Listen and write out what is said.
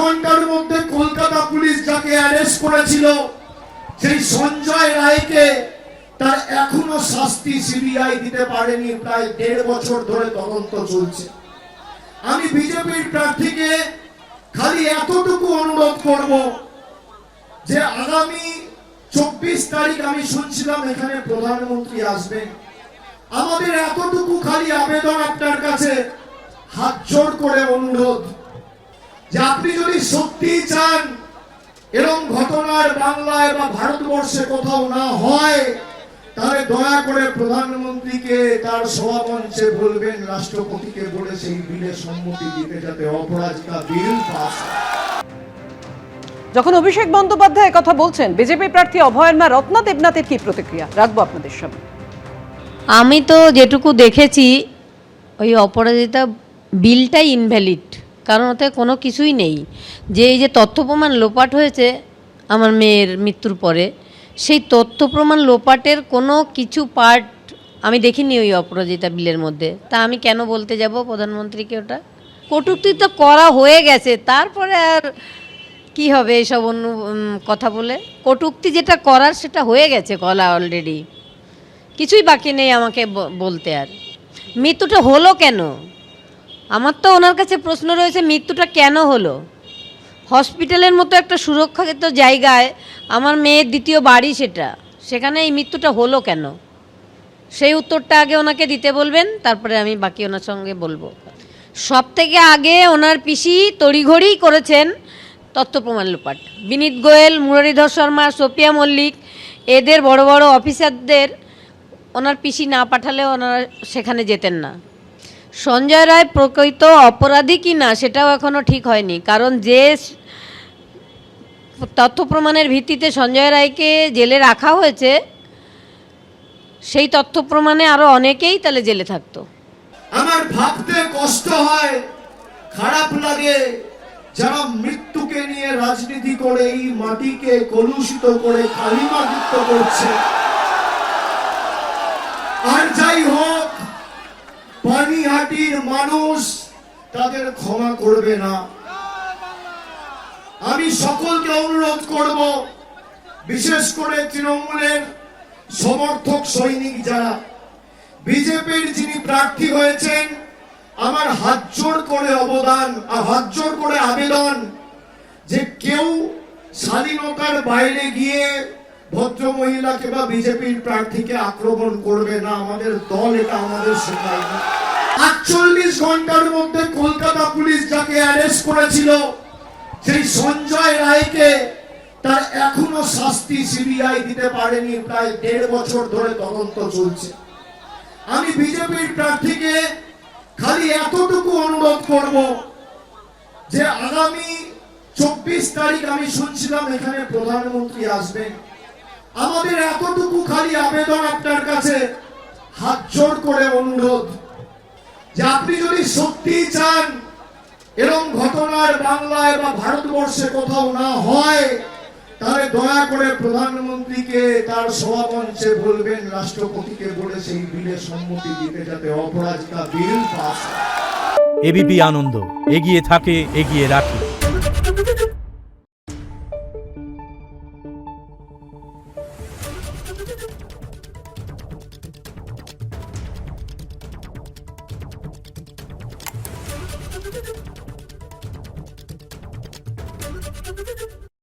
ঘন্টার মধ্যে কলকাতা পুলিশ যাকে অ্যারেস্ট করেছিল সেই সঞ্জয় রায়কে তার এখনো শাস্তি সিবিআই দিতে পারেনি। প্রায় 1.5 বছর ধরে তদন্ত চলছে। আমি বিজেপির প্রার্থীকে খালি এতটুকু অনুরোধ করব যে আগামী 24 তারিখ আমি শুনছিলাম এখানে প্রধানমন্ত্রী আসবেন। আমাদের এতটুকু খালি আবেদন আপনার কাছে, হাত জোড় করে অনুরোধ যে আপনি যদি সত্যি চান এরকম ঘটনার বাংলায় বা ভারতবর্ষে কোথাও না হয়, তাহলে দয়া করে প্রধানমন্ত্রীকে তার সভামঞ্চে বলবেন, রাষ্ট্রপতিকে বলে সেই বিলে সম্মতি দিতে, যাতে অপরাজিতা বিল পাস হয়। যখন অভিষেক বন্দ্যোপাধ্যায় কথা বলছেন, বিজেপি প্রার্থী অভয়ের মা রত্না দেবনাথের কি প্রতিক্রিয়া রাখবো আপনাদের সামনে। আমি তো যেটুকু দেখেছি, ওই অপরাজিতা বিলটাই ইনভ্যালিড, কারণ ওতে কোনো কিছুই নেই। যে এই যে তথ্য প্রমাণ লোপাট হয়েছে আমার মেয়ের মৃত্যুর পরে, সেই তথ্য প্রমাণ লোপাটের কোনো কিছু পার্ট আমি দেখিনি ওই অপরাজিতা বিলের মধ্যে। তা আমি কেন বলতে যাব প্রধানমন্ত্রীকে? ওটা কটূক্তি তো করা হয়ে গেছে, তারপরে আর কি হবে এইসব অন্য কথা বলে? কটূক্তি যেটা করার সেটা হয়ে গেছে গলা অলরেডি, কিছুই বাকি নেই আমাকে বলতে। আর মৃত্যুটা হলো কেন? আমার তো ওনার কাছে প্রশ্ন রয়েছে, মৃত্যুটা কেন হলো? হসপিটালের মতো একটা সুরক্ষিত জায়গায় আমার মেয়ের দ্বিতীয় বাড়ি, সেখানে এই মৃত্যুটা হলো কেন? সেই উত্তরটা আগে ওনাকে দিতে বলবেন, তারপরে আমি বাকি ওনার সঙ্গে বলবো। সব থেকে আগে ওনার পিসি তড়িঘড়ি করেছেন তথ্য প্রমাণ লোপাট। বিনীত গোয়েল, মুরলীধর শর্মা, সোফিয়া মল্লিক, এদের বড় বড় অফিসারদের ওনার পিসি না পাঠালে ওনারা সেখানে যেতেন না। সঞ্জয় রায় প্রকৃত অপরাধী কি না সেটাও এখনও ঠিক হয়নি, কারণ যে তথ্য প্রমাণের ভিত্তিতে সঞ্জয় রায়কে জেলে রাখা হয়েছে, সেই তথ্য প্রমাণে আরও অনেকেই তাহলে জেলে থাকতো। আমার ভাবতে কষ্ট হয়, খারাপ লাগে যারা মৃত্যুকে নিয়ে রাজনীতি করে এই মাটিকে কলুষিত করে কালিমাযুক্ত করছে। আর যাই হোক, পানিহাটির মানুষ তাদের ক্ষমা করবে না। আমি সকলকে অনুরোধ করব, বিশেষ করে তৃণমূলের সমর্থক সৈনিক যারা, বিজেপির যিনি প্রার্থী হয়েছেন, আমার হাত জোড় করে আবেদন যে কেউ স্বাধীনতার বাইরে গিয়ে ভদ্র মহিলাকে বা বিজেপির প্রার্থীকে আক্রমণ করবে না। আমাদের দল এটা আমাদের শেখায়নি। 48 ঘন্টার মধ্যে কলকাতা পুলিশ যাকে অ্যারেস্ট করেছিল সেই সঞ্জয় রায়কে তার এখনো শাস্তি সিবিআই দিতে পারেনি। প্রায় 1.5 বছর ধরে তদন্ত চলছে। আমি বিজেপির প্রার্থীকে খালি এতটুকু অনুরোধ করব যে আগামী 24 তারিখ আমি শুনছিলাম এখানে প্রধানমন্ত্রী আসবেন। আমাদের এতটুকু খালি আবেদন আপনার কাছে, হাত জোড় করে অনুরোধ যে আপনি যদি সত্যি চান এরকম ঘটনার বাংলায় বা ভারতবর্ষে কোথাও না হয়, তাহলে দয়া করে প্রধানমন্ত্রীকে তার সভামঞ্চে বলবেন, রাষ্ট্রপতিকে বলে সেই বিলে সম্মতি দিতে, যাতে অপরাজিতা বিল পাস হয়। এবিপি আনন্দ এগিয়ে থাকে, এগিয়ে রাখে।